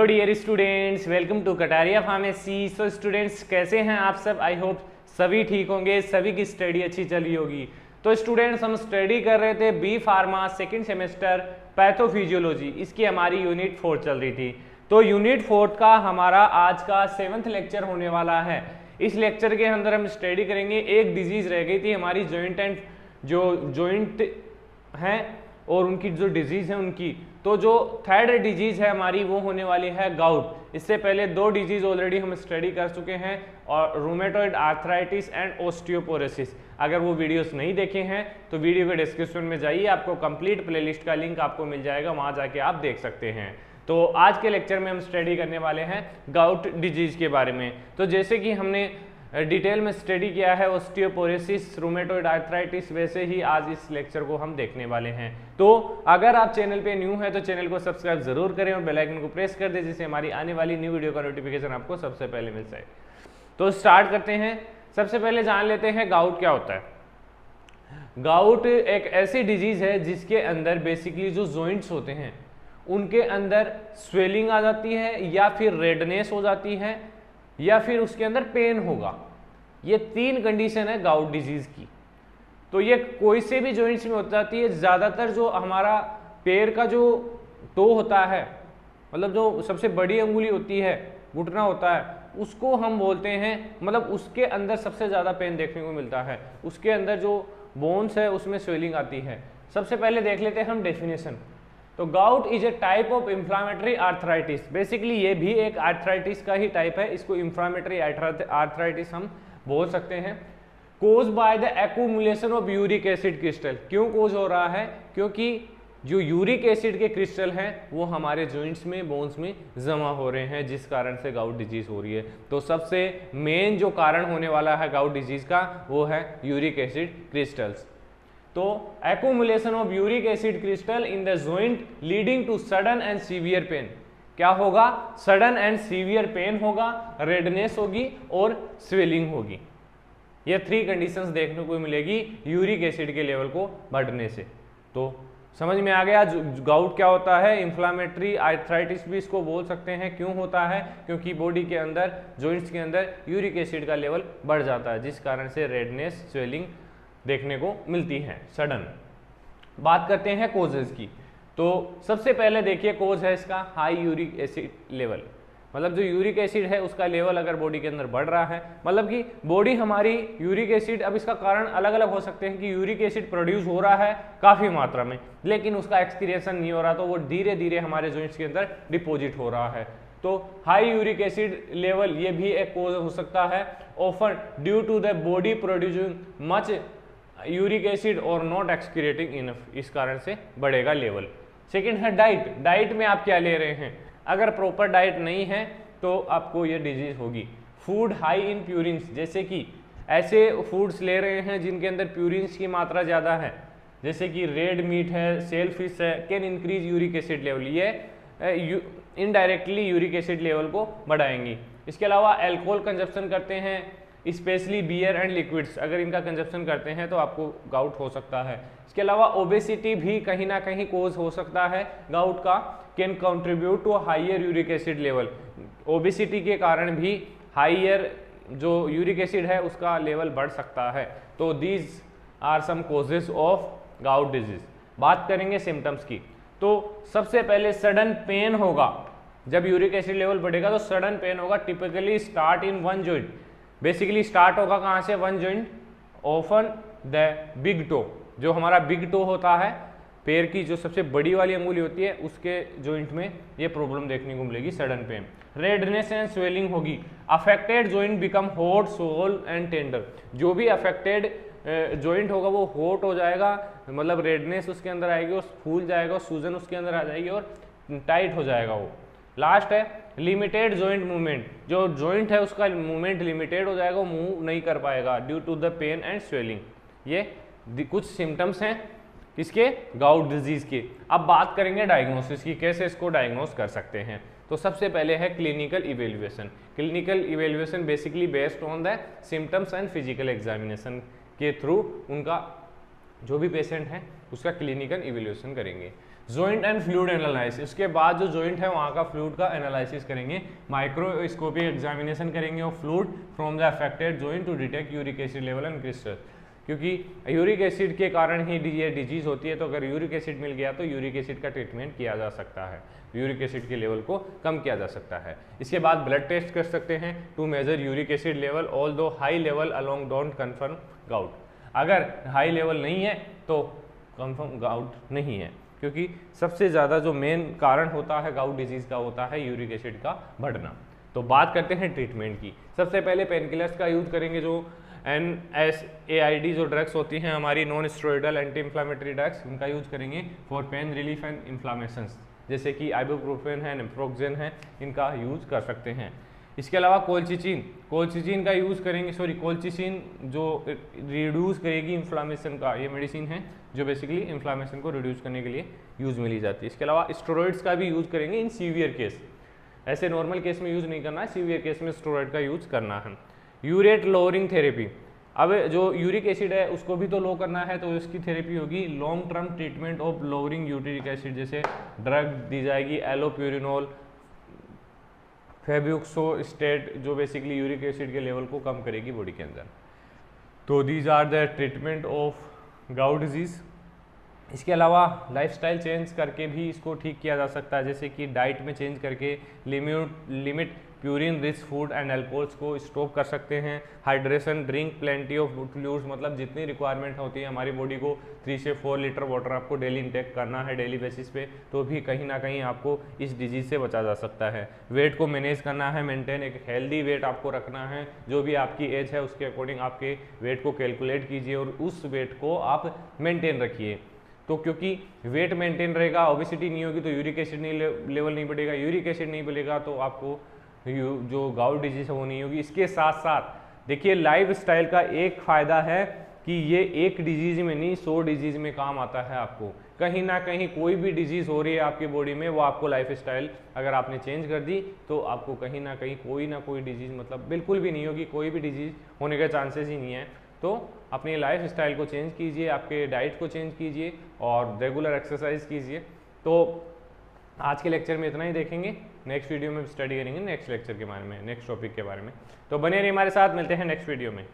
Hello dear students, welcome to Kataria pharmacy. So students, कैसे हैं आप सब? आई होप सभी ठीक होंगे, सभी की स्टडी अच्छी चली होगी। तो स्टूडेंट्स, हम स्टडी कर रहे थे B pharma second semester pathophysiology. इसकी हमारी यूनिट 4 चल रही थी। तो यूनिट 4 का हमारा आज का 7th लेक्चर होने वाला है। इस लेक्चर के अंदर हम स्टडी करेंगे, एक डिजीज रह गई थी हमारी जॉइंट हैं और उनकी जो डिजीज है उनकी। तो जो थर्ड डिजीज है हमारी वो होने वाली है गाउट। इससे पहले 2 डिजीज ऑलरेडी हम स्टडी कर चुके हैं, और रूमेटॉइड आर्थराइटिस एंड ओस्टियोपोरोसिस। अगर वो वीडियोस नहीं देखे हैं तो वीडियो के डिस्क्रिप्शन में जाइए, आपको कंप्लीट प्लेलिस्ट का लिंक आपको मिल जाएगा, वहां जाके आप देख सकते हैं। तो आज के लेक्चर में हम स्टडी करने वाले हैं गाउट डिजीज के बारे में। तो जैसे कि हमने डिटेल में स्टडी किया है ओस्टियोपोरोसिस, रूमेटॉइड आर्थराइटिस, वैसे ही आज इस लेक्चर को हम देखने वाले हैं। तो अगर आप चैनल पे न्यू है तो चैनल को सब्सक्राइब जरूर करें और बेल आइकन को प्रेस कर दें, जिससे हमारी आने वाली न्यू वीडियो का नोटिफिकेशन आपको सबसे पहले मिल जाए। तो स्टार्ट करते हैं। सबसे पहले जान लेते हैं गाउट क्या होता है। गाउट एक ऐसी डिजीज है जिसके अंदर बेसिकली जो जॉइंट्स होते हैं उनके अंदर स्वेलिंग आ जाती है, या फिर रेडनेस हो जाती है, या फिर उसके अंदर पेन होगा। ये 3 कंडीशन है गाउट डिजीज की। तो ये कोई से भी जॉइंट्स में हो जाती है। ज्यादातर जो हमारा पैर का जो टो होता है, मतलब जो सबसे बड़ी अंगुली होती है, घुटना होता है, उसको हम बोलते हैं, मतलब उसके अंदर सबसे ज्यादा पेन देखने को मिलता है। उसके अंदर जो बोन्स है उसमें स्वेलिंग आती है। सबसे पहले देख लेते हैं हम डेफिनेशन। तो gout is a type of inflammatory arthritis. Basically ये भी एक आर्थराइटिस का ही टाइप है, इसको इंफ्लामेटरी आर्थराइटिस हम बोल सकते हैं। Cause by the accumulation of uric acid crystal. क्यों कोज हो रहा है? क्योंकि जो यूरिक एसिड के क्रिस्टल हैं वो हमारे जॉइंट्स में, बोन्स में जमा हो रहे हैं, जिस कारण से गाउट डिजीज हो रही है। तो सबसे मेन जो कारण होने वाला है गाउट डिजीज का वो है यूरिक एसिड क्रिस्टल्स। तो accumulation of uric acid crystal in the joint leading to sudden and severe pain. क्या होगा? सडन एंड सीवियर पेन होगा, रेडनेस होगी और स्वेलिंग होगी। ये 3 कंडीशंस देखने को मिलेगी यूरिक एसिड के लेवल को बढ़ने से। तो समझ में आ गया गाउट क्या होता है। इंफ्लामेटरी आर्थराइटिस भी इसको बोल सकते हैं। क्यों होता है? क्योंकि बॉडी के अंदर, जॉइंट्स के अंदर यूरिक एसिड का लेवल बढ़ जाता है, जिस कारण से रेडनेस, स्वेलिंग देखने को मिलती है सडन। बात करते हैं कोजेस की। तो सबसे पहले देखिए कोज है इसका हाई यूरिक एसिड लेवल। मतलब जो यूरिक एसिड है उसका लेवल अगर बॉडी के अंदर बढ़ रहा है, मतलब कि बॉडी हमारी यूरिक एसिड, अब इसका कारण अलग अलग हो सकते हैं कि यूरिक एसिड प्रोड्यूस हो रहा है काफी मात्रा में, लेकिन उसका एक्सक्रीशन नहीं हो रहा, तो वो धीरे धीरे हमारे जॉइंट्स के अंदर डिपोजिट हो रहा है। तो हाई यूरिक एसिड लेवल ये भी एक कोज हो सकता है। Often due to the body producing much uric acid और नॉट एक्सक्रीटिंग इनफ, इस कारण से बढ़ेगा लेवल। सेकेंड है डाइट। डाइट में आप क्या ले रहे हैं? अगर प्रॉपर डाइट नहीं है तो आपको ये डिजीज होगी। फूड हाई इन प्यूरिन्स, जैसे कि ऐसे फूड्स ले रहे हैं जिनके अंदर प्यूरिन्स की मात्रा ज़्यादा है, जैसे कि रेड मीट है, सेल फिश है, can increase uric acid level. ये इनडायरेक्टली यूरिक एसिड लेवल को बढ़ाएंगी। इसके अलावा अल्कोहल कंजप्शन करते हैं, स्पेशली बियर एंड लिक्विड्स, अगर इनका कंजप्शन करते हैं तो आपको गाउट हो सकता है। इसके अलावा ओबेसिटी भी कहीं ना कहीं कोज हो सकता है गाउट का। Can contribute to higher uric acid level. Obesity के कारण भी हाइयर जो यूरिक एसिड है उसका लेवल बढ़ सकता है। तो these are some causes of gout disease. बात करेंगे सिम्टम्स की। तो सबसे पहले सडन पेन होगा। जब यूरिक एसिड लेवल बढ़ेगा तो सडन पेन होगा। Typically start in one joint. Basically start होगा कहाँ से? One joint, often the big toe. जो हमारा बिग टो होता है, पैर की जो सबसे बड़ी वाली अंगुली होती है, उसके जॉइंट में ये प्रॉब्लम देखने को मिलेगी, sudden pain. Redness and swelling होगी। Affected joint become hot, swollen and tender. जो भी अफेक्टेड जॉइंट होगा वो हॉट हो जाएगा, मतलब रेडनेस उसके अंदर आएगी और फूल जाएगा, सूजन उसके अंदर आ जाएगी और टाइट हो जाएगा वो। लास्ट है लिमिटेड जॉइंट मूवमेंट। जो जॉइंट है उसका मूवमेंट लिमिटेड हो जाएगा, वो मूव नहीं कर पाएगा due to the pain and swelling. ये कुछ सिम्टम्स हैं किसके? गाउट डिजीज के। अब बात करेंगे डायग्नोसिस की, कैसे इसको डायग्नोस कर सकते हैं। तो सबसे पहले है clinical evaluation. Clinical evaluation basically based on the symptoms and physical examination के थ्रू उनका जो भी पेशेंट है उसका क्लिनिकल इवेल्यूएशन करेंगे। जॉइंट एंड फ्लूइड एनालिसिस, इसके बाद जो जॉइंट है वहाँ का फ्लूइड का एनालिसिस करेंगे। माइक्रोस्कोपिक एग्जामिनेशन करेंगे of fluid from the affected joint to detect uric acid level and crystal, क्योंकि यूरिक एसिड के कारण ही ये डिजीज होती है। तो अगर यूरिक एसिड मिल गया तो यूरिक एसिड का ट्रीटमेंट किया जा सकता है, यूरिक एसिड के लेवल को कम किया जा सकता है। इसके बाद ब्लड टेस्ट कर सकते हैं to measure uric acid level, although high level alone don't confirm gout. अगर हाई लेवल नहीं है तो कन्फर्म गाउट नहीं है, क्योंकि सबसे ज़्यादा जो मेन कारण होता है गाउट डिजीज़ का होता है यूरिक एसिड का बढ़ना। तो बात करते हैं ट्रीटमेंट की। सबसे पहले पेनकिलर्स का यूज़ करेंगे, जो NSAID जो ड्रग्स होती हैं हमारी non steroidal anti inflammatory drugs, उनका यूज़ करेंगे फॉर पेन रिलीफ एंड इन्फ्लामेशंस, जैसे कि आइबुप्रोफेन है, नेप्रोक्सेन है, इनका यूज़ कर सकते हैं। इसके अलावा कोलचिचिन का यूज़ करेंगे, कोलचिचिन जो रिड्यूस करेगी इन्फ्लामेशन का, ये मेडिसिन है जो बेसिकली इन्फ्लामेशन को रिड्यूस करने के लिए यूज़ में ली जाती है। इसके अलावा स्टेरॉइड्स का भी यूज़ करेंगे इन सीवियर केस, ऐसे नॉर्मल केस में यूज़ नहीं करना है, सीवियर केस में स्टेरॉइड का यूज़ करना है। यूरेट लोअरिंग थेरेपी, अब जो यूरिक एसिड है उसको भी तो लो करना है, तो इसकी थेरेपी होगी long term treatment of lowering uric acid, जैसे ड्रग दी जाएगी एलोप्यूरिनोल, फेब्यूक्सोस्टेट, जो बेसिकली यूरिक एसिड के लेवल को कम करेगी बॉडी के अंदर। तो these are the treatment of gout disease. इसके अलावा लाइफस्टाइल चेंज करके भी इसको ठीक किया जा सकता है, जैसे कि डाइट में चेंज करके limit purine rich food and alcohols को स्टॉप कर सकते हैं। Hydration, drink plenty of fluids, मतलब जितनी रिक्वायरमेंट होती है हमारी बॉडी को 3 से 4 लीटर वाटर आपको डेली इंटेक करना है डेली बेसिस पे, तो भी कहीं ना कहीं आपको इस डिजीज़ से बचा जा सकता है। वेट को मैनेज करना है, मेंटेन, एक हेल्दी वेट आपको रखना है, जो भी आपकी एज है उसके अकॉर्डिंग आपके वेट को कैलकुलेट कीजिए और उस वेट को आप मेंटेन रखिए। तो क्योंकि वेट मेंटेन रहेगा, ओबेसिटी नहीं होगी तो यूरिक एसिड लेवल नहीं बढ़ेगा, यूरिक एसिड नहीं बढ़ेगा तो आपको जो गाउट डिजीज है वो नहीं होगी। इसके साथ साथ देखिए लाइफस्टाइल का एक फ़ायदा है कि ये एक डिजीज़ में नहीं 100 डिजीज़ में काम आता है। आपको कहीं ना कहीं कोई भी डिजीज़ हो रही है आपकी बॉडी में, वो आपको लाइफस्टाइल अगर आपने चेंज कर दी तो आपको कहीं ना कहीं कोई ना कोई डिजीज़, मतलब बिल्कुल भी नहीं होगी, कोई भी डिजीज़ होने के चांसेस ही नहीं है। तो अपनी लाइफ स्टाइल को चेंज कीजिए, आपके डाइट को चेंज कीजिए और रेगुलर एक्सरसाइज कीजिए। तो आज के लेक्चर में इतना ही देखेंगे, नेक्स्ट वीडियो में स्टडी करेंगे नेक्स्ट लेक्चर के बारे में, नेक्स्ट टॉपिक के बारे में। तो बने रहिए हमारे साथ, मिलते हैं नेक्स्ट वीडियो में।